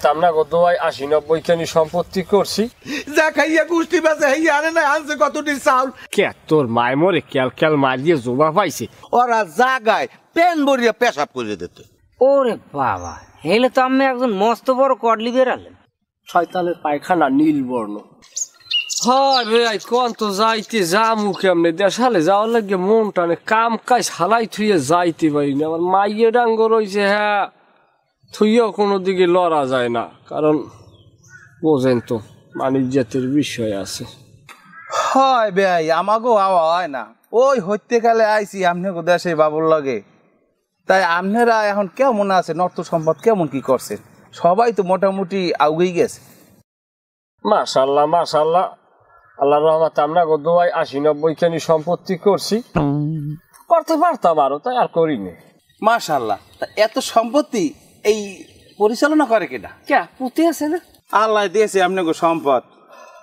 আমরা গত ৮০-৯০ খানি সম্পত্তি করছি, যা খাইয়া গুষ্টি বেঁচে হইয়া আনে না আনছে কতটি চাউল। কে তোর মায় মরে ক্যাল ক্যাল মারিয়ে জোবা পাইছে। ওরা জাগায় পেন ভরিয়া পেশাব করে দিত। ওরে বাবা, হেলে তো আমি একজন মস্ত বড় কডলি বেরালেন। শয়তানের পায়খানা নীল বর্ণ। হয় ভাই কোন তো যাইতে যামু কেমনে, দেশালে যাওয়ার লাগে মন টানে, কাম কাজ হালাই থুয়ে যাইতে পারি না। আমার মাইয়ে ডাঙ্গ রয়েছে, হ্যাঁ থুইয়াও কোনো দিকে লড়া যায় না, কারণ বোঝেন তো বাণিজ্যের বিষয় আছে। হয় ভাই, আমাকেও আওয়া হয় না। ওই হইতে গেলে আইসি আপনাকে দেশে বাবুর লাগে। তাই আপনারা এখন কেমন আছে, নর্থ সম্পদ কেমন কি করছেন? সবাই তো মোটামুটি আউগেই গেছে। মাশাল্লাহ মাশাল্লাহ, আল্লাহর রহমতে আমরা গত ৮০-৯০ খানি সম্পত্তি করছি। করতে পারতাম আরো, তাই আর করিনি। মাশাল্লাহ, তা এত সম্পত্তি এই পরিচালনা করে কেনা? কে পুঁতে আছে না? আল্লাহ দিয়েছে আপনাকে সম্পদ।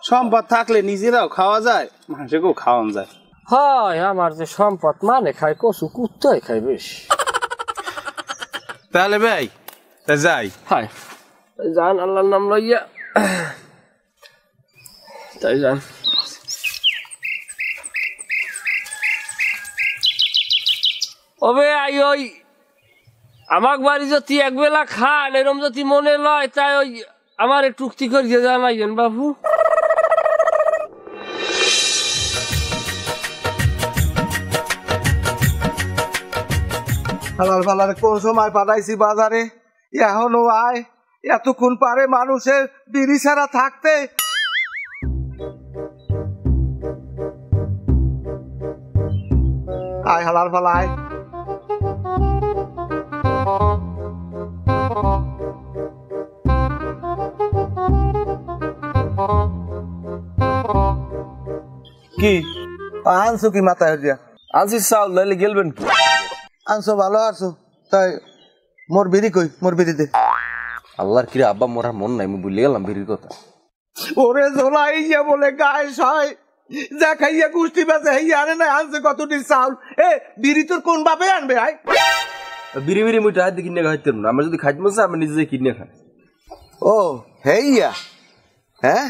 সম্পদ থাকলে নিজেরাও খাওয়া যায়, মানুষকেও খাওয়ানো যায়। হয় আমার যে সম্পদ মানে খায় কচু কুত্তাই খায় বেশ। তাহলে ভাই তা যাই। হায় যান, আল্লাহর নাম লইয়া তাই যান। ওবে আই ওই আমাক বাড়ি যদি একবেলা খান এরম যদি মনে লয়, তাই ওই আমার টুকতি করিয়ে জানাইবেন বাবু। হালাল ফালার কোন সময় পাঠাইছি বাজারে, এখনো আয়। এতক্ষণ পারে মানুষের বিড়ি ছাড়া থাকতে। আয় হালাল ফালা আয়। কি আনছো কি মাথায় হইয়া? আনছি চাউল, নাইলে গেলবেন কি? আনছো ভালো আছো, তাই মোর বিড়ি কই? মোর বিড়ি দে। আল্লাহর কিরে আব্বা মোর আর মন নাই, আমি ভুলে গেলাম বিড়ির কথা। ওরে জোলাই যে বলে গায়ে সয়, যা খাইয়া গুষ্টি বেঁচে হইয়া আনে না আনছে কতটি চাউল। এ বিড়ি তোর কোন বাপে আনবে? আয় বিড়ি বিড়ি মুইটা হাতে কিনে খাইতে না, আমার যদি খাইতে মনে আমি নিজে কিনে খাই। ও হেইয়া, হ্যাঁ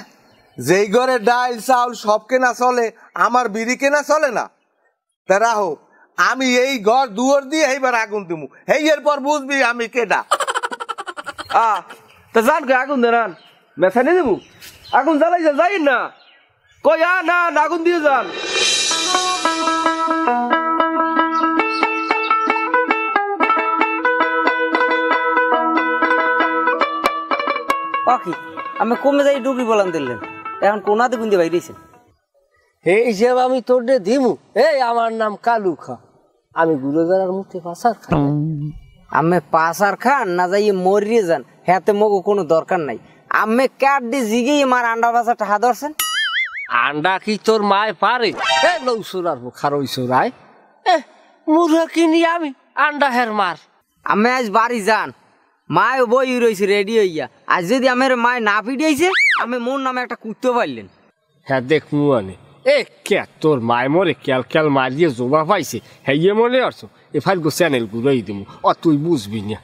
যেই ঘরে ডাল চাউল সব কেনা চলে, আমার বিড়ি কেনা চলে না? তা রাহো, আমি এই ঘর দুয়ার দিয়ে এইবার আগুন দিমু, হেইয়ের পর বুঝবি আমি কেডা। তা যান কে আগুন দেন, মেথানে দেবো আগুন জ্বালাই যাই না, কই না আগুন দিয়ে যান। পাখি আমি কমে যাই ডুবি বলান দিলেন, এখন কোনা দেখুন দিয়ে বাইরেছেন। এই হিসেবে আমি তোর দিমু। এই আমার নাম কালু খা, আমি গুরুদারার মুখে পাশার খাই। আমি পাশার খান না যাইয়ে মরিয়ে যান, হাতে মগো কোনো দরকার নাই। আমি কাট দিয়ে জিগেই আমার আন্ডা বাসা টাহা ধরছেন। আন্ডা কি তোর মায় পারে? লৌসুর আর খারই সুরায় মুরগা কিনি আমি আন্ডা হের মার। আমি আজ বাড়ি যান, মায় বই রয়েছে রেডি হইয়া। আজ যদি আমার মায় না ফিরিয়েছে, আমি মোর নামে একটা কুত্তে পারলেন। হ্যাঁ দেখ মুয়ানে, কে তোর মায় মরে ক্যাল ক্যাল মারিয়ে জোবা পাইছে, হ্যাঁ ইয়ে মনে আসছো এফার গো চ্যানেল ঘুরাই দিমু, তুই বুঝবি না।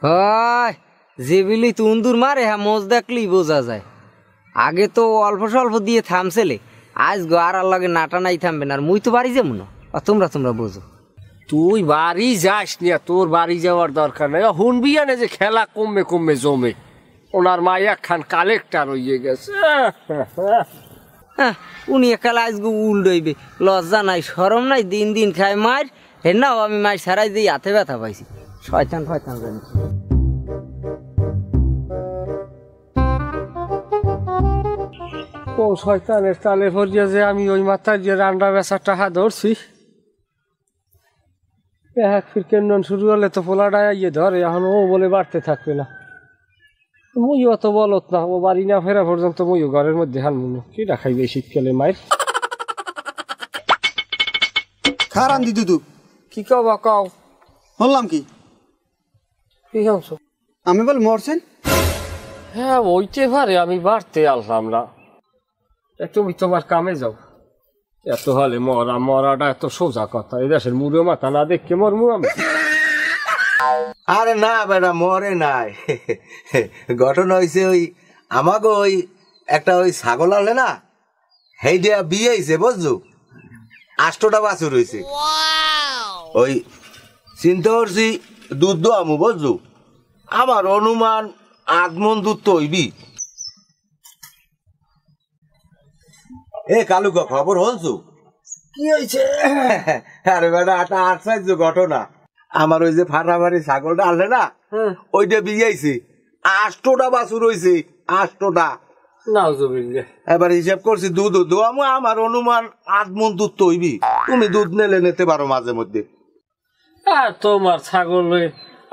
হয় যে বিলি তুন্দুর মারে, হ্যাঁ মোজ দেখলেই বোঝা যায়। আগে তো অল্প স্বল্প দিয়ে থামছেলে, আজ গো আর লাগে নাটা নাই থামবে না। আর মুই তো বাড়ি যাবো না, তোমরা বোঝো। তুই বাড়ি যাস না, তোর বাড়ি যাওয়ার দরকার নাই। শুনবি না যে খেলা কমে কমে জমে, ওনার মা একখান কালেক্টার হইয়ে গেছে। হ্যাঁ উনি একাল আজ গো উল্ডইবে, লজ্জা নাই শরম নাই, দিন দিন খায় মার। হে নাও আমি মাই সারাই দিয়ে হাতে ব্যথা পাইছি। শয়তান ফয়তান জানি। ও শয়তানের তালে ভরিয়া যে আমি ওই মাথায় যে রান্না বেচার টাকা ধরছি, কেমন শুরু হলে তো পোলাটায় ইয়ে ধরে, এখন ও বলে বাড়তে থাকবে না। মুইও অত বলত না, ও বাড়ি না ফেরা পর্যন্ত মুইও ঘরের মধ্যে হালমুনো। কি দেখাইবে শীতকালে মায়ের? খারান দিদু তু কি কবা কও? বললাম কি কি খাওছ? আমি বল মরছেন? হ্যাঁ ওইতে পারে, আমি বাড়তে আললাম না। তুমি তোমার কামে যাও। এত হলে মরাটা এত সোজা কথা, এই দেশের মুড়ো মাথা না দেখে মরমু আমি। আরে না বেটা মরে নাই ঘটনা হয়েছে ওই আমাকে ওই একটা ওই ছাগল আনলে না সেইটা বিয়ে হয়েছে বুঝছো 8টা বাছুর হয়েছে ওই চিন্তা করছি দুধ দোয়ামু বুঝছো আমার অনুমান 8 মণ দুধ তো হইবি এ কালুকা খবর হনছু কি হয়েছে? আরে বেটা একটা আশ্চর্য ঘটনা আমার ওই যে ফাটাফাটি ছাগলটা আনলে না ওইটা বিয়াইছে 8টা বাছুর হয়েছে 8টা নাউজুবিল্লাহ। এবার হিসাব করছি দুধ দোয়ামু আমার অনুমান 8 মণ দুধ তো হইবি তুমি দুধ নিতে পারো মাঝে মধ্যে আর তোমার ছাগল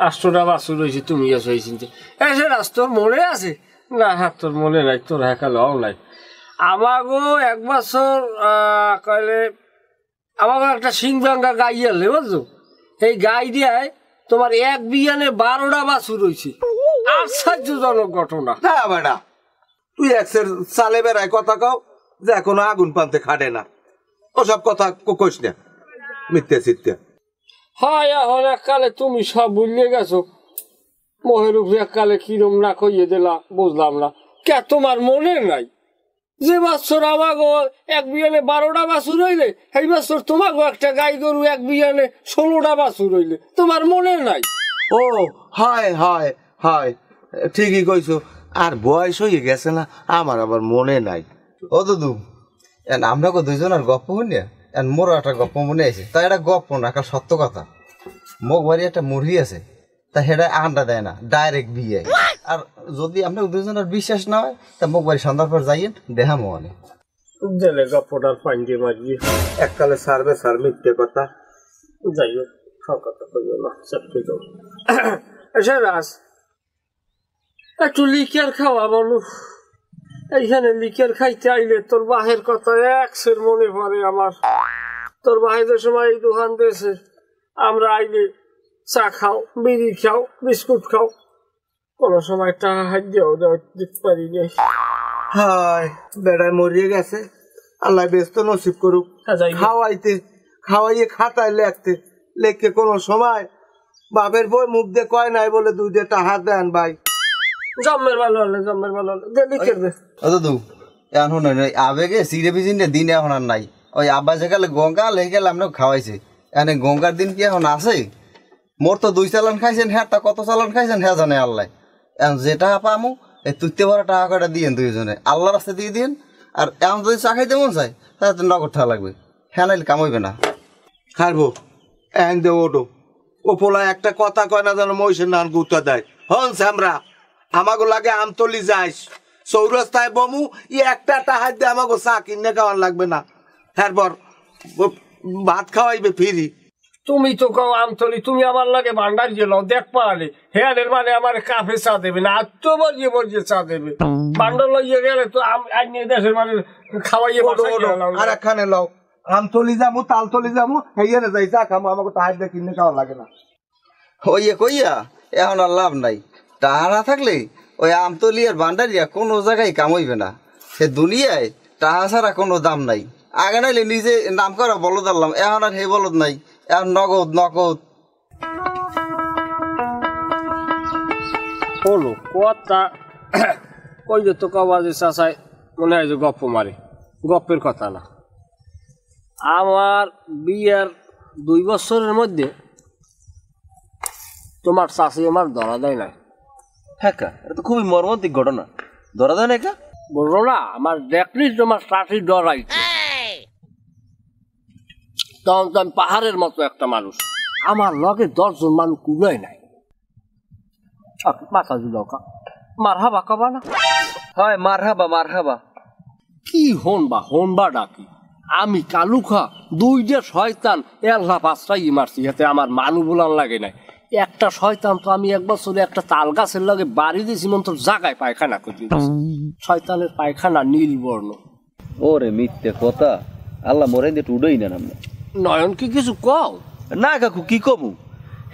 8টা বাছুর রয়েছে তুমি আছো এই চিন্তা এসে রাস তোর মনে আছে না? হ্যাঁ তোর মনে নাই, তোর হ্যাঁ নাই। আমাগো 1 বছর কইলে আমাকে একটা সিং ভাঙ্গা গাই আনলে বুঝছো, এই গাই দিয়ে তোমার 1 বিয়ানে 12টা বাছুর রয়েছে। আশ্চর্যজনক ঘটনা। না বেটা তুই একসের চালে বেড়ায় কথা কও যে এখনো আগুন পানতে খাটে না ওসব কথা কইস না মিথ্যে চিত্তে। হয় এখন এককালে তুমি সব ভুলিয়ে গেছো, মোহের উপরে এককালে কিরম না কইয়ে দিলা বুঝলাম না। কে তোমার মনে নাই যে বছর আমাগো 1 বিয়ানে 12টা বাছুর হইলে এই বছর তোমাগো একটা গাই গরু 1 বিয়ানে 16টা বাছুর হইলে তোমার মনে নাই? ও হয় হয় হয় ঠিকই কইছো, আর বয়স হয়ে গেছে না আমার আবার মনে নাই। ও দুদু আমরা দুইজনের গপ্প শুনি মোর একটা গপ্প মনে আছে, তা এটা গপ্প না একটা সত্য কথা। মোক বাড়ি একটা মুরগি আছে, তা সেটা আন্ডা দেয় না, ডাইরেক্ট বিয়ে। আর যদি আপনার দুজনের বিশ্বাস না হয় তা মোক বাড়ি সন্ধ্যার পর যাইয়েন দেহা মনে জেলে গপ্পটার পাঞ্জে মারিয়ে এককালে সারবে সার মিথ্যে কথা। যাই হোক সব কথা কইও না, চাপতে যাও। এসে রাস একটু লিকার খাওয়া বলো। এইখানে লিকার খাইতে আইলে তোর বাহের কথা একসের মনে পড়ে আমার। তোর বাহের সময় এই দোকান দিয়েছে, আমরা আইলে চা খাও, বিড়ি খাও, বিস্কুট খাও, কোনো সময় টাকা হাত দিয়েও দিতে পারি নি। হায় বেড়ায় মরিয়ে গেছে, আল্লাহ ব্যস্ত নসিব করুক। খাওয়াইতে খাওয়াইয়ে খাতায় লেখতে লেখকে কোনো সময় বাপের বই মুখ দিয়ে কয় নাই বলে 2 টাকা দেন ভাই। জম্মের ভালো হলে জম্মের ভালো হলে দে লিখে দে। ও দুদু এখন আবেগে সিরে বিজিনে দিন এখন আর নাই। ওই আব্বা যেকালে গঙ্গা লেগে গেলে আমরা খাওয়াইছে, এনে গঙ্গার দিন কি এখন আছে? মোর তো 2 চালান খাইছেন, হ্যাঁ তা কত চালান খাইছেন হ্যাঁ জানে আল্লাহ। এখন যে টাকা পামু এই তুইতে বড় টাকা কটা দিয়েন দুইজনে, আল্লাহর রাস্তায় দিয়ে দিন। আর এখন যদি চা খাইতে মন চায় তাহলে তো নগদ টাকা লাগবে, হ্যাঁ নাইলে কামাইবে না। খারবো এন দে ওডো ও পোলা একটা কথা কয় না যেন মহিষের নান গুতা দেয়। হন আমরা আমাগো লাগে আমতলি যাইস চৌরাস্তায় বমু একটা টাকা দিয়ে আমাগো চা কিনে খাওয়ার লাগবে না, তারপর ভাত খাওয়াইবে ফিরি। তুমি তো কও আমতলি, তুমি আমার লাগে ভান্ডার গেল দেখ পারে হ্যাঁ মানে আমার কাফে চা দেবে না, আর তো বর্জিয়ে বর্জিয়ে চা দেবে। ভান্ডার লইয়ে গেলে তো আইনে দেশের মানে খাওয়াইয়ে আর একখানে লও আমতলি যাবো তালতলি যাবো হেয়ানে যাই চা খাবো, আমাকে টাকা দিয়ে কিনে খাওয়া লাগে না। ওইয়ে কইয়া এখন আর লাভ নাই, টাকা না থাকলে ওই আমতলি আর ভান্ডারিয়া কোনো জায়গায় কামাইবে না। সে দুনিয়ায় টাকা ছাড়া কোনো দাম নাই। আগে নাইলে নিজে নাম করা বলদ আনলাম, এখন আর হে বলদ নাই, এখন নগদ নগদ। হলো কথা কই যে তো কবাজে চাষায় মনে হয় যে গপ্প মারে, গপ্পের কথা না। আমার বিয়ের 2 বছরের মধ্যে তোমার চাষি আমার ধরা দেয় নাই। হ্যাঁ এটা তো খুবই মর্মান্তিক ঘটনা, ধরা দেয় না একা? বললো না আমার দেখলি তোমার চাষি ডরাইছে। তখন তো আমি পাহাড়ের মতো একটা মানুষ, আমার লগে 10 জন মানুষ কুলাই নাই। মাথা দিল মার হাবা কবা না হয় মার হাবা কি হনবা ডাকি আমি কালুখা 2টা শয়তান এল্লা 5টাই মারছি, হাতে আমার মানু বলার লাগে নাই। একটা শয়তান তো আমি 1 বছরে একটা তাল গাছের লগে বাড়ি দিয়েছি মন তোর জায়গায় পায়খানা করে। শয়তানের পায়খানা নীল বর্ণ। ওরে মিথ্যে কথা, আল্লাহ মরে দিয়ে উড়েই না আমরা। নয়ন কি কিছু কও? না কাকু কি কমু,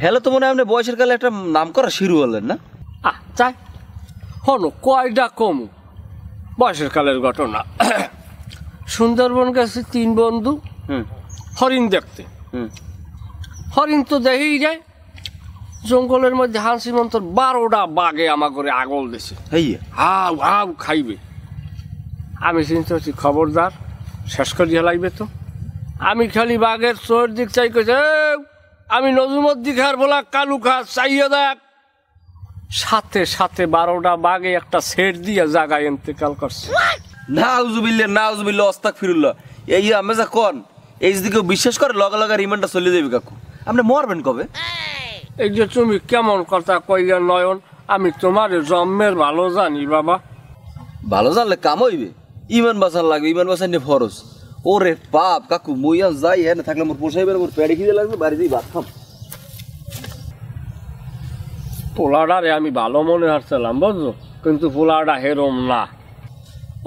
হেলে তো মনে হয় আপনি বয়সের কালে একটা নাম করা শুরু হলেন না? তাই হনো কয়টা কমু বয়সের কালের ঘটনা। সুন্দরবন গেছে 3 বন্ধু হরিণ দেখতে। হরিণ তো দেখেই যায়, জঙ্গলের মধ্যে হাসি মন্তর 12টা বাঘে আমার করে আগল দিছে, হেইয়া হাউ হাউ খাইবে। আমি চিন্তা করছি খবরদার শেষ করিয়া লাগবে তো। আমি খালি বাঘের চোর দিক চাই কইছে, আমি নজরুমদ্দি খার বলা কালু খা চাইয়া দেখ। সাথে সাথে 12টা বাঘে একটা সেট দিয়ে জায়গায় ইন্তেকাল করছে। নাউজুবিল্লাহ আস্তাগফিরুল্লাহ। এই আমি যা কোন এই যদি কেউ বিশ্বাস করে লগে লগে রিমান্ডটা চলে যাবে কাকু। আপনি মরবেন কবে? এই যে তুমি কেমন কথা কইলে নয়ন, আমি তোমার জন্মের ভালো জানি বাবা। ভালো জানলে কাম হইবে, ইমান বাঁচান লাগবে, ইমান বাঁচান নিয়ে ফরজ। ওরে পাপ কাকু, মুইয়া যাই হ্যাঁ থাকলে মোর পোষাইবে, মোর পেড়ে খিদে লাগবে, বাড়ি দিয়ে ভাত খাম। পোলাডারে আমি ভালো মনে হারছিলাম বুঝছো, কিন্তু পোলাডা হেরম না।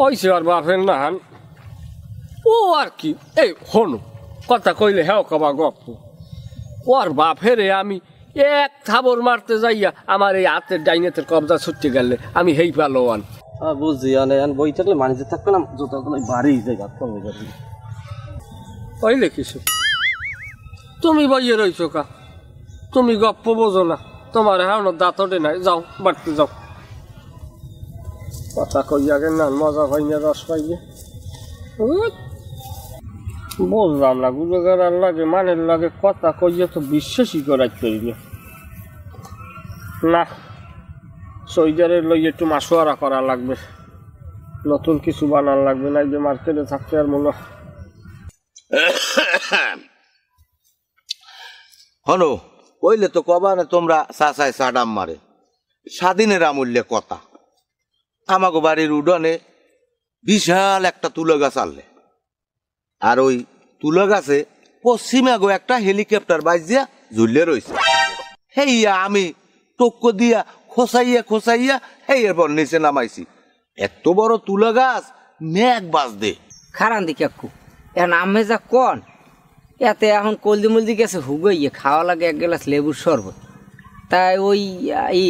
ওইছে আর বাপের না হান ও আর কি। এই হনু কথা কইলে হ্যাঁ কবা গপ্প। ওর বাপেরে আমি এক থাবর মারতে যাইয়া আমার এই হাতের ডাইনেতের কবজা ছুটতে গেলে আমি হেই পালো আন। বুঝছি বই থাকলে মানিতে থাকবে না, জোতা বাড়ি যায় ভাত খাম। ওইলে কিছু তুমি বইয়ে রইছো কা, তুমি গপ্প বোঝো না, তোমার হ্যাঁ দাঁতটে নাই, যাও বাড়তে যাও। কথা কইয়া গে না মজা পাই না, রস পাইয়ে বললাম না। গুজগার লাগে মানের লাগে কথা কইয়া তো বিশ্বাসই করাই করি না। সৈদারের লই একটু মাসোয়ারা করা লাগবে, নতুন কিছু বানান লাগবে, না যে মার্কেটে থাকতে আর মনে হনো কইলে তো কবা না তোমরা চাচায় সাডাম মারে। স্বাধীনের আমূল্যে কথা, আমাকে বাড়ির উডনে বিশাল একটা তুলো গাছ আনলে, আর ওই তুলো গাছে পশ্চিমে গো একটা হেলিকপ্টার বাইজিয়া ঝুললে রয়েছে। হেইয়া আমি টক্ক দিয়া খোসাইয়া হেই এরপর নিচে নামাইছি। এত বড় তুলো গাছ মেঘ বাজ দে। খারান দি কাকু, এখন আমি যা কন এতে এখন কলদি মলদি গেছে হুগাইয়ে খাওয়া লাগে 1 গ্লাস লেবুর শরবত। তাই ওই এই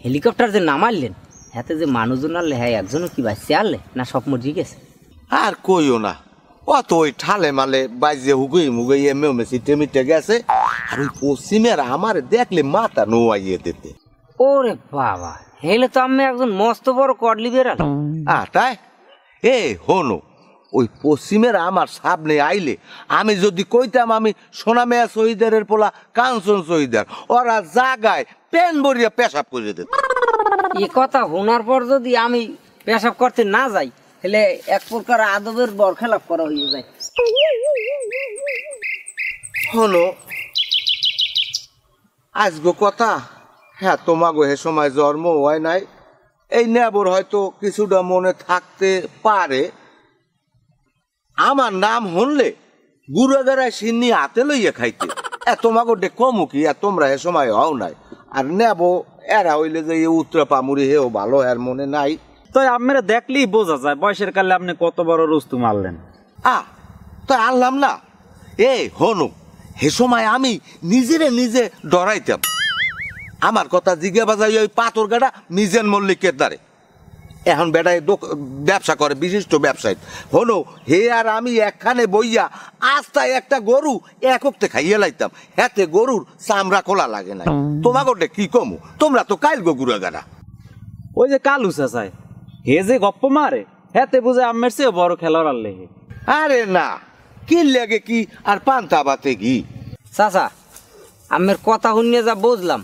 হেলিকপ্টার যে নামাইলেন হাতে যে মানুষজন আনলে, হ্যাঁ একজনও কি বাঁচছে আনলে না সব মরি গেছে? আর কইও না, অত ওই ঠালে মালে বাইজে মুগাই এমে সিটে মিটে গেছে। আর ওই পশ্চিমের আমার দেখলে মাথা নোয়াইয়ে দিতে। ওরে বাবা, হেলে তো আমি একজন মস্ত বড় কডলি বেড়াল। তাই এ হনো, ওই পশ্চিমের আমার সামনে আইলে আমি যদি কইতাম আমি সোনামেয়া শহীদের পোলা কাঞ্চন শহীদার, ওরা জাগায় পেন ভরিয়া পেশাব করে দিত। এ কথা শোনার পর যদি আমি পেশাব করতে না যাই তাহলে এক প্রকার আদবের বরখেলাপ করা হয়ে যায়। হলো আজগো কথা, হ্যাঁ তোমাগো হে সময় জন্ম হয় নাই, এই নেবর হয়তো কিছুটা মনে থাকতে পারে। আমার নাম হনলে গুড়াগাড়ায় সিন্নি হাতে লইয়া খাইতে, তোমাগো ডে কমু কি, আর তোমরা হে সময় হও নাই। আর নেব এরা হইলে যে উত্তরা পামুরি হেও ভালো এর মনে নাই। তো আপনারা দেখলেই বোঝা যায় বয়সের কালে আপনি কত বড় রস্তু মারলেন। তো আনলাম না। এ হনু, হে সময় আমি নিজে ডরাইতাম। আমার কথা জিজ্ঞা বাজাই ওই পাথর গাড়া মিজান মল্লিকের দ্বারে, এখন বেটায় ব্যবসা করে, বিশিষ্ট ব্যবসায়ী। হনো হে আর আমি একখানে বইয়া আস্তায় একটা গরু এককতে খাইয়ে লাইতাম, হাতে গরুর চামড়া খোলা লাগে না। তোমাকে কি কমু, তোমরা তো কাইল গুড়া গাড়া। ওই যে কালু চাচায় হে যে গপ্প মারে হেতে বুঝে আমের চেয়ে বড় খেলোয়াড় আনলে। আরে না, কি লাগে কি আর পান্তা বাতে কি। চাচা আমের কথা শুনিয়ে যা বুঝলাম,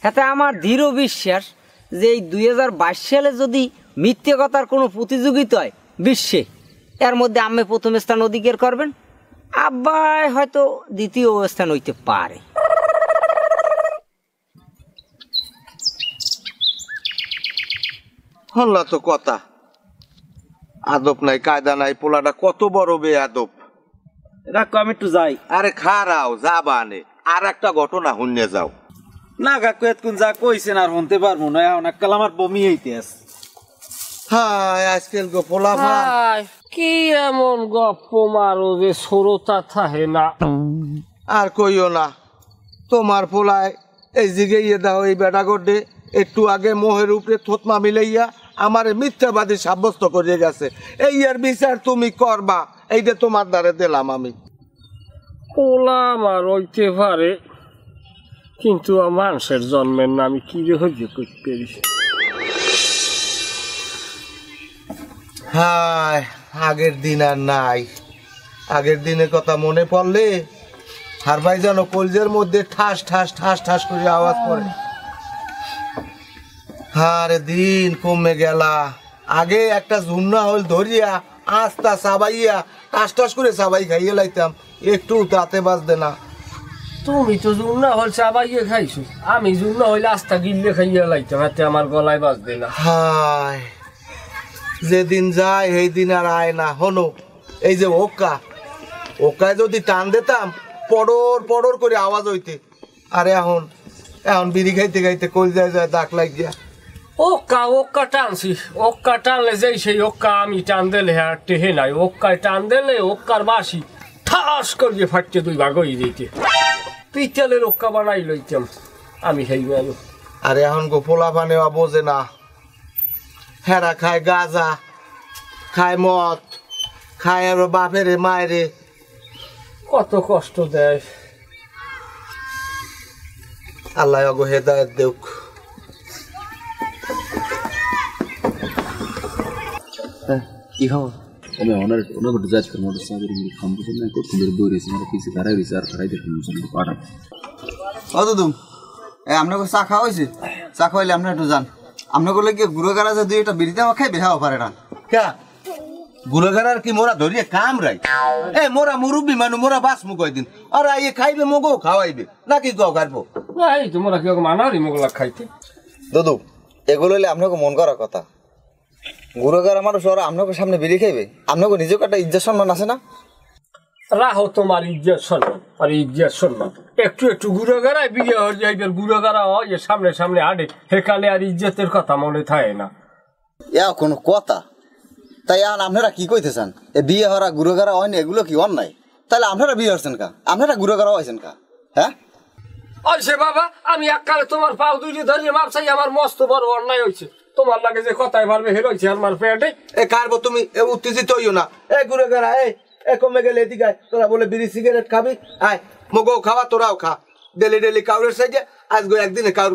হাতে আমার দৃঢ় বিশ্বাস যে এই 2022 সালে যদি মিথ্যে কথার কোনো প্রতিযোগিতা হয় বিশ্বে, এর মধ্যে আমি প্রথম স্থান অধিকার করবেন, আব্বাই হয়তো দ্বিতীয় স্থান হইতে পারে। হল্লা তো কথা, আদব নাই কায়দা নাই, পোলাটা কত বড় বে আদব। রাখো আমি একটু যাই। আরে খারাও যাবা নে, আর একটা ঘটনা শুনে যাও। না কাকু এতক্ষণ যা কইছেন আর শুনতে পারবো না, এখন এককাল আমার বমি হইতে আছে। হায় আজকাল গো পোলা ভাই, কি এমন গপ্প মারো যে সরতা থাহে না। আর কইও না, তোমার পোলায় এই জিগে ইয়ে দাও এই বেটা গোডে একটু আগে মোহের উপরে থতমা মিলাইয়া আমারে মিথ্যাবাদী সাব্যস্ত করে গেছে। এই এর বিচার তুমি করবা, এইটা তোমার দ্বারে দিলাম আমি। পোলা আমার হইতে পারে, কিন্তু মানুষের জন্মের না আমি কি হইতে করতে পারি। হায়, আগের দিন আর নাই। আগের দিনের কথা মনে পড়লে আর ভাই যেন কলজের মধ্যে ঠাস ঠাস ঠাস ঠাস করে আওয়াজ পড়ে। আরে দিন কমে গেলা। আগে একটা ঝুন্না হল ধরিয়া আস্তা সাবাইয়া টাস টাস করে সাবাই খাইয়ে লাইতাম, একটু তাতে বাজতে না। তুমি তো জুন্না হল চাবাইয়ে খাইছো, আমি জুন্না হইলে আস্তা গিললে খাইয়া লাইতাম, হাতে আমার গলায় বাজবে না। হায়, যেদিন যায় সেই দিন আর আয় না। হনো এই যে ওকায় যদি টান দিতাম পড়র পড়র করে আওয়াজ হইতে। আর এখন বিড়ি খাইতে খাইতে কল যায় যায় দাগ লাগিয়া। ওক্কা টানছি, ওক্কা টানলে যেই সেই ওক্কা আমি টান দিলে আর টেহে নাই। ওক্কায় টান দিলে ওক্কার বাসি ঠাস করিয়ে ফাটতে দুই ভাগ হয়ে যেতে। পিতলের ওক্কা বানাই লইতাম আমি সেই মানুষ। আরে এখন গো পোলা পানেওয়া বোঝে না। হেরা খায় গাঁজা, খায় মদ, খায় আর বাপেরে মায়েরে, কত কষ্ট দেয়। আল্লাহ গো হেদায়েত দেউক। কি খবর? আমি অনেক জাজ করে মোটর সাইকেল খাম বসে না করতে বই রয়েছে, আমার কিছু খারাই রয়েছে আর খারাই দেখুন পাঠান। ও দুদু, আপনাকে চা খাওয়া হয়েছে? চা খাওয়াইলে আপনার একটু যান। আপনার করলে কি গুঁড়ো গাড়া যে দুই একটা বিড়িতে আমার খাইবে হ্যাঁ পারে না। গুলগারার কি মোরা ধরিয়ে কাম রাই? এ মোরা মুরব্বী মানু, মোরা বাস মু কয়দিন আর আইয়ে খাইবে মগো খাওয়াইবে নাকি গো খাইবো? এই তোমরা কি মানারি মোগলা খাইতে? দুদু, এগুলো হলে আপনাকে মন করার কথা। গুঁড়ো গাড়া মানুষ ওরা আপনাকে সামনে বিড়ি খাইবে? আপনাকে নিজেকে একটা ইজ্জত সম্মান আছে না? রাহো তোমার ইজ্জত সম্মান আর ইজ্জত সম্মান। একটু একটু গুঁড়ো গাড়ায় বিয়ে হয়ে যাইবে, গুঁড়ো গাড়া হয় সামনে সামনে আডে, সেকালে আর ইজ্জতের কথা মনে থাকে না। এ কোনো কথা? তাই এখন আপনারা কি কইতেছেন? এ বিয়ে হরা গুঁড়ো গাড়া হয়নি, এগুলো কি অন্যায়? তাহলে আপনারা বিয়ে হচ্ছেন কা? আপনারা গুঁড়ো গাড়া হয়েছেন কা? হ্যাঁ সে বাবা, আমি এককালে তোমার পাও দুইটি ধরিয়ে মাপসাই, আমার মস্ত বড় অন্যায় হয়েছে। তোমার লাগে যে কথাই পারবে হেরোইছে আমার পেটে। এ কারবো তুমি এ উত্তেজিত হইও না। এ গুলগারা এ কমে গেলে এদিকে আয়। তোরা বলে বিড়ি সিগারেট খাবি, আয় মগো খাওয়া, তোরাও খা। ডেলি ডেলি কাউরের সাইজে আজকে একদিনে কাউর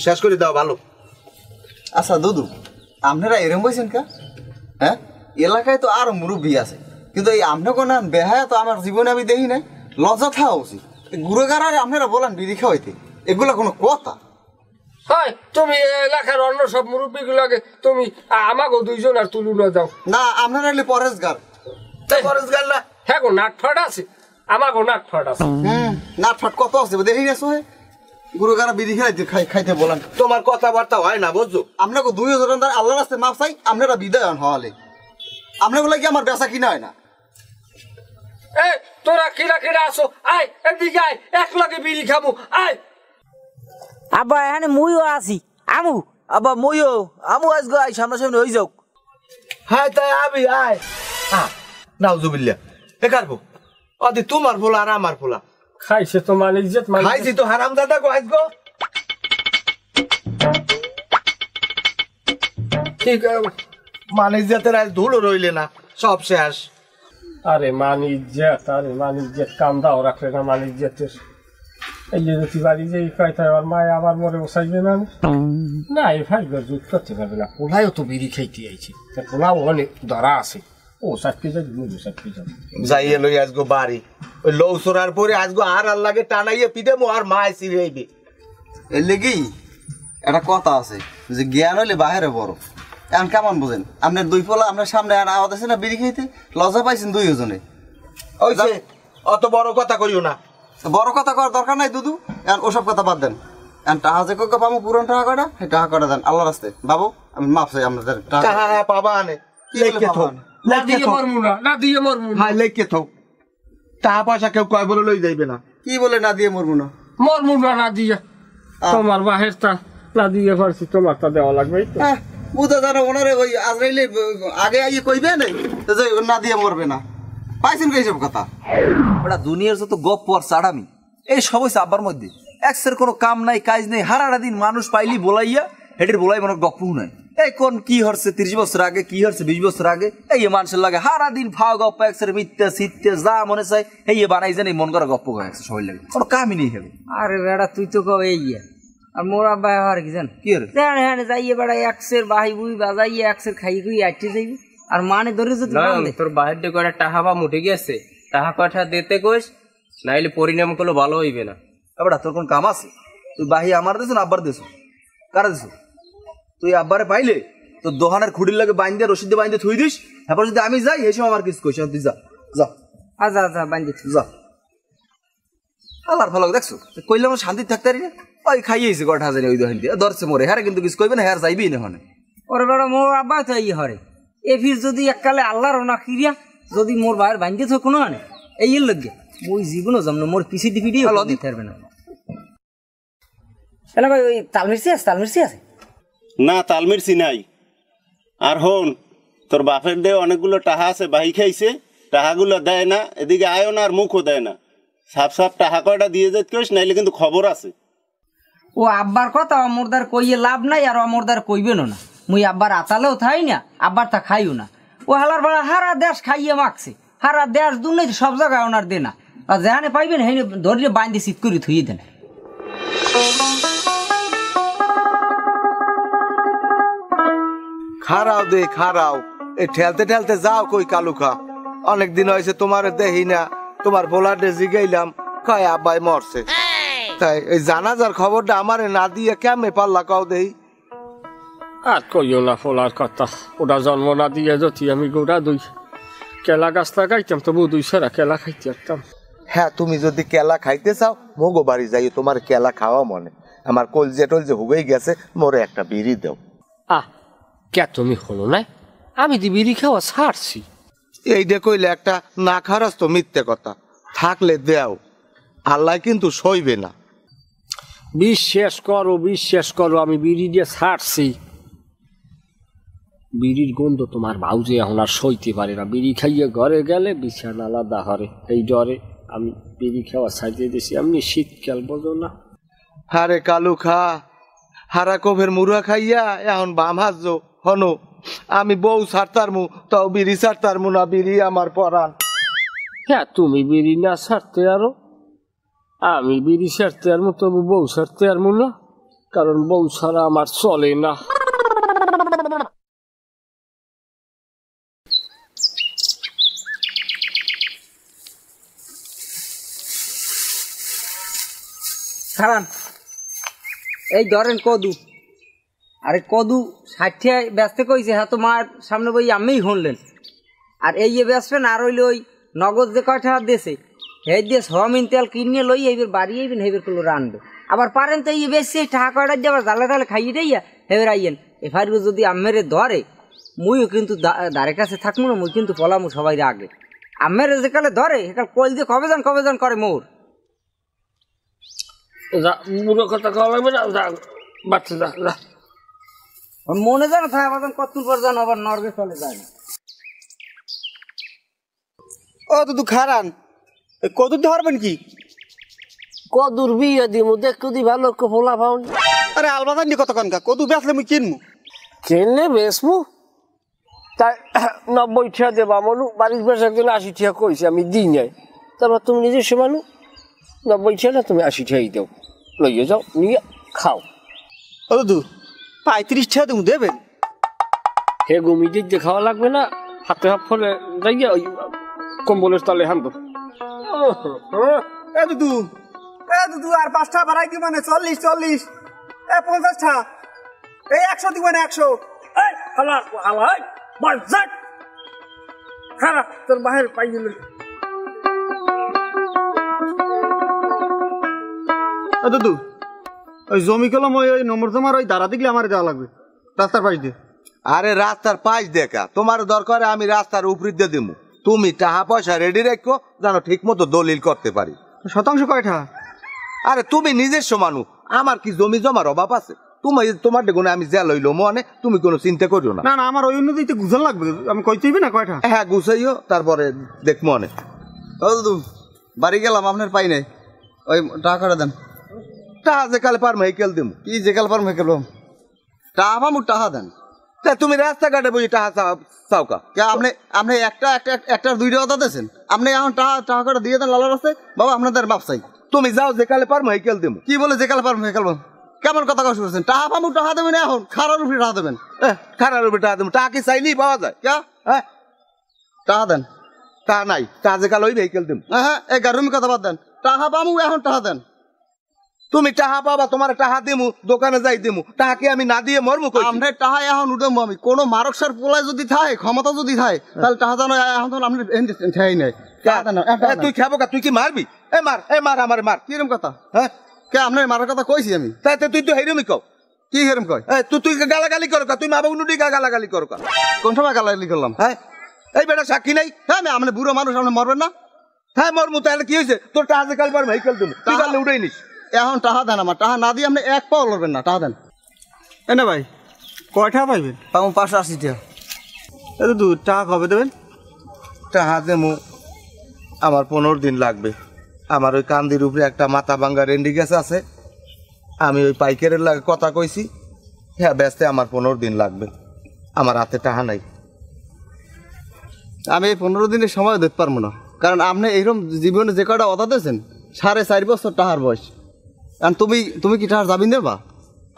শেষ করে দাও ভালো। আচ্ছা দুদু, আপনারা এরম বলছেন কা? হ্যাঁ, এলাকায় তো আরো মুরব্বী আছে, কিন্তু এই আপনাকে না বেহায়া তো আমার জীবনে আমি দেখি নাই। লজ্জা থাকা উচিত। গুঁড়ো গাড়ারে আপনারা বলেন বিড়ি খাওয়াইতে, এগুলো কোনো কথা? হয় তুমি এলাকার অন্য সব মুরব্বী গুলাকে তুমি আমাকেও দুইজন আর তুলুনা দাও না। আপনারা হলে পরেশগার। পরেশগার না? হ্যাঁ গো, নাক ফাট আছে, আমাকেও নাক ফাট আছে। নাট ফাট কত আছে দেখি গেছো? গুঁড়ো গাড়া বিড়ি খাইতে বলেন। তোমার কথাবার্তা হয় না বুঝছো? আপনাকে 2000 আল্লাহ রাস্তায় মাপ চাই, আপনারা বিদায় হন হওয়ালে। আপনার বলে কি আমার বেচা কিনা হয় না? এই তোরা কিরা কিরা আসো, আয় এদিকে আয়, এক লাগে বিড়ি খাবো, আয়। আব্বা এখানে মুইও আছি, আমু। আবার মইও আমু আজকে আই সামনাসামনি হয়ে যাও। হ্যাঁ তাই আমি আয়। নাউজুবিল্লাহ। এ কারবো অদি তোমার ফোলা আর আমার ফোলা খাইছে তো মান ইজ্জত, খাইছি তো হারাম দাদা গো আজগো। ঠিক মানে ইজ্জতের আজ ধুলো রইলে না, সব শেষ। আরে মান ইজ্জত, আরে মান ইজ্জত কাম দাও রাখলে না মান ইজ্জতের। এই যে তুই বাড়ি যে কয়টা আমার মায় আবার মরে বসাইবে না? না এই ভাই জুত করতে পারবে না। পোলাও তো বিড়ি খাইতে আইছি, পোলাও অনেক ধরা আছে। ও সাতটি যাবি, সাতটি যাবি যাইয়ে লই আজগো বাড়ি। ওই লৌ সরার পরে আজগো আর লাগে টানাইয়ে পিঠে মো আর মায় সিরাইবে। এর লেগেই একটা কথা আছে যে জ্ঞান হইলে বাহিরে বড়। এখন কেমন বোঝেন? আপনার দুই পোলা আপনার সামনে আওয়াজ আছে না বিড়ি খাইতে, লজ্জা পাইছেন দুইজনে। ওই যে অত বড় কথা করিও না। বড় কথা করার দরকার নাই দুদু, এখন ওসব কথা বাদ দেন। এখন টাকা যে কইকে পাবো পুরন টাকা কয়টা, সেই টাকা কয়টা দেন আল্লাহ রাস্তায়। বাবু আমি মাপ চাই আপনাদের টাকা। হ্যাঁ পাবা আনে কি বলে লেখকে পাবা থো, আনে? না দিয়ে মরমু না, না দিয়ে মরমু না, হ্যাঁ লেখকে থো। টাকা পয়সা কেউ কয় বলে লই যাইবে না। কি বলে না দিয়ে মরবো না? মরমু না, না দিয়ে। তোমার বাহের তা না দিয়ে পারছি, তোমার তা দেওয়া লাগবে। বুঝা জানো ওনারে ওই আজরাইলে আগে আইয়ে কইবে না যে না দিয়ে মরবে না। পাইছেন এইসব কথা? ওটা দুনিয়ার যত গপ্প আর চাড়ামি এই সব হয়েছে আব্বার মধ্যে। এক্সের কোনো কাম নাই, কাজ নেই, হারাটা দিন মানুষ পাইলি বলাইয়া হেটের বলাই মনে গপ্প নাই। এই কোন কি হচ্ছে 30 বছর আগে, কি হচ্ছে 20 বছর আগে, এই মানুষের লাগে হারা দিন ফাও গপ্প একসের মিথ্যা সিথ্যা যা মনে চাই এই বানাই জানি মন করা গপ্প করে একসে সবাই লাগে, কোনো কামই নেই হবে। আরে বেড়া তুই তো কও এই আর মোর আব্বা আর কি জান কি রে হ্যাঁ যাইয়ে বেড়া একসের বাহি বুই বাজাইয়ে একসের খাই খুই আটতে যাইবি আর মানে ধরে যদি তোর বাহির দিয়ে কয়টা টাহা বা মুঠে গেছে, টাহা কয়টা দিতে কইস, নাইলে পরিণাম গুলো ভালো হইবে না। এবার তোর কোন কাম আছে? তুই বাহি আমার দেছ না আব্বার দেছ? কারা দেছ? তুই আব্বারে পাইলে তোর দোহানের খুঁড়ির লাগে বাইন্দে রশিদ বাইন্দে থুই দিস, তারপর যদি আমি যাই এই সময় আমার কিছু কইস তুই যা যা আচ্ছা আচ্ছা বান্ধি যা। আল্লাহর ভালো দেখছো কইলে আমার শান্তি থাকতে পারি না, ওই খাইয়েছে গড় হাজারে ওই দোহান দিয়ে ধরছে মোরে, হ্যাঁ কিন্তু কিছু কইবে না, হ্যাঁ যাইবি না হনে। ওরে বেড়া মোর আব্বা তো এই হরে এ ফির যদি এককালে আল্লাহর না কিরিয়া যদি মোর ভাইয়ের বান্ধে তো কোনো আনে এই লগে ওই জীবনও জমন মোর পিছি দিবি দিতে পারবে না। এলা ভাই ওই তালমিরসি আছে না তালমিরসি নাই। আর হন তোর বাপের দেয় অনেকগুলো টাহা আছে, বাহি খাইছে, টাহাগুলো দেয় না, এদিকে আয়ও না আর মুখও দেয় না। সাপ সাপ টাহা কয়টা দিয়ে যেতে কইস, নাইলে কিন্তু খবর আছে। ও আব্বার কথা অমরদার কইয়ে লাভ নাই আর অমরদার কইবেনও না, মুই আব্বার আতালেও থাই না, আব্বার তা খাইও না। ও হালার বেড়া হারা দেশ খাইয়ে মাখছে, হারা দেশ দুর্নীতি সব জায়গায় ওনার দে না, আর যেখানে পাইবেন হেনে ধরিয়ে বাইন্দে শীত করে থুয়ে দেন। খারাও দে খারাও, এ ঠেলতে ঠেলতে যাও কই কালুখা, অনেকদিন হয়েছে তোমার দেখি না, তোমার বোলারে জিগাইলাম কয় আব্বাই মরছে, তাই এই জানাজার খবরটা আমারে না দিয়ে কেমনে পারলা কাও দেই। আর কইও না ফলার কথা, ওটা জন্ম না দিয়ে যদি আমি গোড়া দুই কেলা গাছ লাগাইতাম তবু 200 কেলা খাইতে পারতাম। হ্যাঁ তুমি যদি কেলা খাইতে চাও মগো বাড়ি যাই, তোমার কেলা খাওয়া মনে, আমার কলজে টলজে হুগেই গেছে, মোরে একটা বিড়ি দাও। কে তুমি হলো না, আমি তো বিড়ি খাওয়া ছাড়ছি। এইটা কইলে একটা না খারাস তো মিথ্যে কথা, থাকলে দেও, আল্লাহ কিন্তু সইবে না। বিশ্বাস করো আমি বিড়ি দিয়ে ছাড়ছি। বিড়ির গন্ধ তোমার ভাউজে এখন আর সইতে পারে না, বিড়ি খাইয়ে ঘরে গেলে বিছানা আলাদা হরে, এই ডরে আমি বিড়ি খাওয়া ছাড়িয়ে দিছি। এমনি শীতকাল বোঝো না। হারে কালু খা, হারা কফের মুড়া খাইয়া এখন বাম হাজো হনো, আমি বউ ছাড়তারমু তাও বিড়ি ছাড়তারমু না, বিড়ি আমার পরাণ। হ্যাঁ তুমি বিড়ি না ছাড়তে আরো, আমি বিড়ি ছাড়তে আরমু তবু বউ ছাড়তে আরমু না, কারণ বউ ছাড়া আমার চলে না। খারান এই ধরেন কদু, আরে কদু 60 ব্যস্ত কইছে, হ্যাঁ তো মার সামনে বই আমি শুনলেন, আর এই যে বেসবেন আর হইলে ওই নগদ যে কয়টা দিয়েছে সেই দিয়ে সমিন তেল কিনে লই এইবার বাড়ি আইবেন, হেবের গুলো রানবে। আবার পারেন তো এই বেশি টাকা কয়টা দিয়ে আবার জালে টালে খাইয়ে দেইয়া হেবের আইয়েন। এবার যদি আমেরে ধরে মুইও কিন্তু দাঁড়ের কাছে থাকবো না, মুই কিন্তু পলামু সবাই আগে। আমেরে যে কালে ধরে সেকাল কইল দিয়ে কবে যান করে মোর। বুড়ো কথা কওয়া লাগবে না, বাচ্চা যা মনে জানো থাকে আবার কতক্ষণ পর জানো আবার নর্গে চলে যায় না। ও তো খারান কত ধরবেন কি? কদুর বিয়ে দিমু দেখু দি ভালো ফোলা পাউনি। আরে আলবাদার নি কতক্ষণ কা কত বেচলে মুই কিনমু, কিনলে বেসমু, তাই 90 টাকা দেবা মনু, বাড়ির বেচার জন্য 80 টাকা কইছে, আমি দিই নাই। তারপর তুমি নিজে সমানু 90 টাকা না, তুমি 80 টাকাই দাও, লইয়ে যাও নিয়ে খাও। ও দাদু 35 টাকা তুমি দেবেন? হে গুমি দিতে খাওয়া লাগবে না, হাতে হাত ফলে যাইয়া ওই কম্বলের তলে হানবো। এ দুদু আর 5 টাকা বাড়াই দি মানে 40 এ 50 টাকা এই 100 দিব না 100। এই হালার হালাই বাজাক খারাপ তোর বাহির পাই গেল। দাদু ওই জমি কলম ওই নম্বর তোমার ওই দাঁড়া দিলে আমার দেওয়া লাগবে রাস্তার পাশ দিয়ে। আরে রাস্তার পাশ দেখা তোমার দরকার, আমি রাস্তার উপরে দিয়ে দিমু, তুমি টাকা পয়সা রেডি রাখো যেন ঠিক মতো দলিল করতে পারি। শতাংশ কয়টা? আরে তুমি নিজস্ব মানুষ, আমার কি জমি জমার অভাব আছে? তুমি তোমার দেখুন আমি যা লইলো মনে, তুমি কোনো চিন্তা করিও না। না না আমার ওই অনুযায়ী গুছান লাগবে, আমি কইতেইবি না কয়টা। হ্যাঁ গুছাইও, তারপরে দেখ মনে। ও দাদু বাড়ি গেলাম, আপনার পাই নাই, ওই টাকাটা দেন। টাকা যে কালে পারম হেকেল দিম। কি যে কাল পারম হেকেল টাকা পামু, টাকা দেন। তা তুমি রাস্তাঘাটে বই টাহা চাওকা কে আপনি আপনি একটা দুইটা কথা দিয়েছেন আপনি এখন টাকা করে দিয়ে দেন লালার রাস্তায় বাবা আপনাদের বাপ চাই তুমি যাও যেকালে পারবো হেকেল দেবো। কি বলে যে কাল পারবেন খেলবো কেমন কথা কথা শুনছেন টাকা পাবো টাকা দেবেন এখন খারার উপরে টাকা দেবেন খারাপ উপরে টাকা দেবো, টাকা কি চাইলেই পাওয়া যায়? কে হ্যাঁ টাকা দেন টাকা নাই, টাকা যেকালে ওই হেকেল দেবো। হ্যাঁ এই গারুমি কথা বাদ দেন টাকা পাবো এখন টাকা দেন তুমি টাকা পাবা, তোমার টাকা দিমু, দোকানে যাই দিমু, টাকা কি আমি না দিয়ে মরমু? আপনার টাকা এখন উঠবো আমি কোনো মারকসার পোলায় যদি থাকে ক্ষমতা যদি থাকে তাহলে টাকা জানো এখন তখন আপনি ঠাই নাই তুই খাবো কা? তুই কি মারবি? এ মার আমার মার। কিরম কথা হ্যাঁ কে আপনার মারার কথা কইছি আমি তাইতে তুই তো হেরমি কও। কি হেরম কয় তুই গালাগালি করো কা? তুই মা বাবু নুটি গালাগালি করো কা? কোন সময় গালাগালি করলাম হ্যাঁ এই বেটা সাক্ষী নাই? হ্যাঁ আপনি বুড়ো মানুষ আপনি মরবেন না হ্যাঁ মরমু, তাহলে কি হয়েছে? তোর টাকা যেকাল পারবো হেকেল দেবো, তুই গালে উঠেই নিস। এখন টাকা দেন আমার টাকা না দিয়ে আপনি এক পাও লড়বেন না টাকা দেন এনে ভাই কয়টা পাইবেন? পাবো 580 টাকা এই তো টাকা কবে দেবেন? টাকা দেবো আমার 15 দিন লাগবে। আমার ওই কান্দির উপরে একটা মাথা ভাঙ্গা রেন্ডি গাছ আছে, আমি ওই পাইকারের লাগে কথা কইছি, হ্যাঁ ব্যস্তে আমার 15 দিন লাগবে, আমার হাতে টাকা নাই। আমি এই 15 দিনের সময় দিতে পারবো না কারণ আপনি এইরকম জীবনে যে কয়টা অদা দিয়েছেন 4.5 বছর টাকার বয়স কারণ তুমি কি টাকার জামিন দেবা?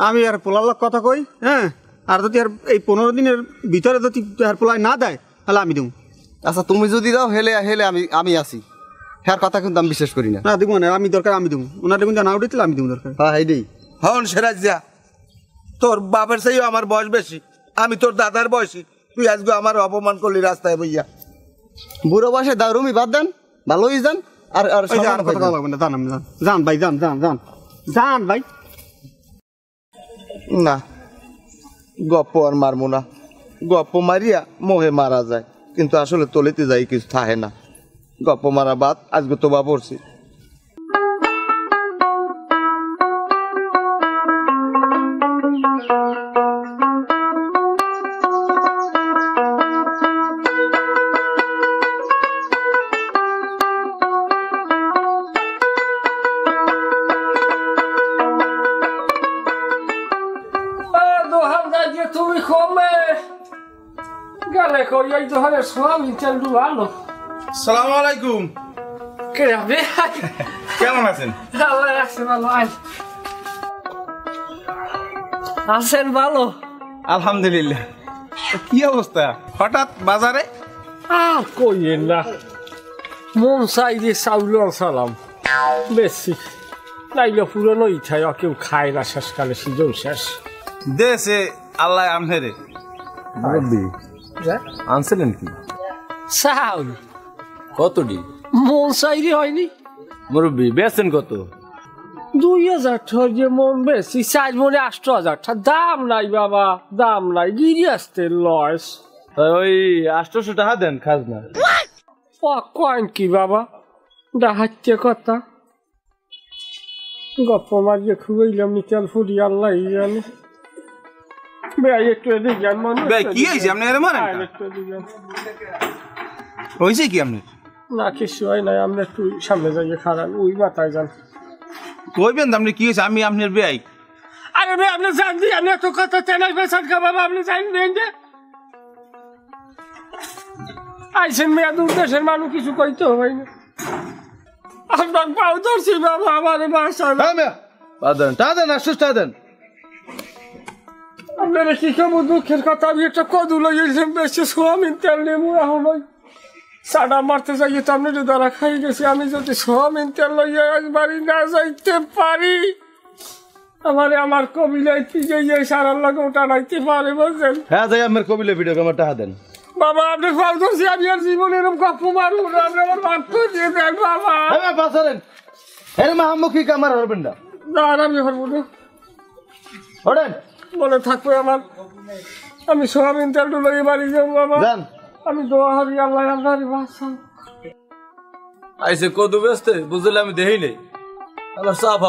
আমি আর পোলার লোক কথা কই, হ্যাঁ, আর যদি আর এই 15 দিনের ভিতরে যদি আর পোলায় না দেয় তাহলে আমি দেবো। আচ্ছা তুমি যদি দাও হেলে হেলে আমি আসি, হ্যাঁ কথা কিন্তু আমি বিশ্বাস করি না। না দেবো না, আমি দরকার আমি দেবো, ওনার দেবেন না উঠেছিল আমি দেবো দরকার। হ্যাঁ এইটাই হন সেরাজ যা, তোর বাপের চাইও আমার বয়স বেশি, আমি তোর দাদার বয়সী, তুই আজকে আমার অপমান করলি রাস্তায় বইয়া। বুড়ো বয়সে দারুমি বাদ দেন, ভালোই যান আর আর ওই যে আর কথা লাগবে না, জান আমি যান ভাই, যান ভাই। না গপ্প আর মারমু না, গপ্প মারিয়া মোহে মারা যায়, কিন্তু আসলে তলিতে যাই কিছু থাকে না। গপ্প মারা বাদ, আজকে তোবা পড়ছি। তুমি কমে গেলে কই এই দোকানের সোয়াবিন চালু ভালো। সালাম আলাইকুম, কে যাবে? কেমন আছেন? আল্লাহ রাখছে ভালো। আছেন ভালো? আলহামদুলিল্লাহ। কি অবস্থা হঠাৎ বাজারে? আর কইয়েন না, মন চাই যে চাউল সালাম বেশি নাইলে পুরনো ইচ্ছায় কেউ খায় না, শেষকালে সিজন শেষ দেশে আল্লাহ আমহেরে আনছিলেন কি চাউল কতটি মন চাইলে হয়নি মুরব্বী বেচেন কত? 2000 টাকা যে মন বেশি, 4 মনে 8000 টাকা দাম নাই বাবা, দাম নাই, গিরি আসতে লস। ওই 800 টাকা দেন খাজনা। কয়েন কি বাবা, ডাহাচ্ছে কথা গপ্প মারিয়ে খুবইলাম নিচাল ফুরি আল্লাহ জানে। ভাই একটু এদিকে যান, মানুষ কি হয়েছে আপনি এর মারেন? হয়েছে কি আপনি? না কিছু হয় নাই, আমরা একটু সামনে যাইয়ে খারাপ ওই মাথায় যান। কইবেন তো আপনি কি হয়েছে? আমি আপনার বেয়াই। আরে ভাই আপনি জানবি, আমি এত কথা চ্যানেল পেশার খাবার আপনি জানবেন যে আইসেন মেয়া দূর দেশের মানুষ কিছু কইতে হবে না। আপনার পাও ধরছি বাবা, আমার বাসা টাকা দেন 800 টাকা দেন। আপনারা কি কেমন দুঃখের কথা, আমি একটা কদু লাগিয়েছিলাম বেশি সোয়াবিন তেল নেবো, এখন ওই সাডা মারতে যাই তো আপনি যদি ধরা খাই গেছি। আমি যদি সোয়াবিন তেল লইয়া আজ বাড়ি না যাইতে পারি, আমার কবিলায় পিজে সারার লাগে ওটা রাখতে পারে বলছেন। হ্যাঁ যাই আমার কবিলে ভিডিও আমার টাকা দেন। বাবা আপনি ফাল ধরছি, আমি আর জীবনে এরকম গপ্প মারব না, আপনি আমার মাত্র দিয়ে দেন বাবা। হ্যাঁ বাসারেন এর মাহমুখী কামার হবেন না। না আমি হরবো না, হরেন বলে থাকবে আমার। আমি সোয়াবিন তেলটু লইয়ে বাড়ি যাবো বাবা, আমি দোয়া হরি আল্লাহ আপনার বাসা। আইসে কদু বেচতে বুঝলে আমি দেই নেই, আবার সাফ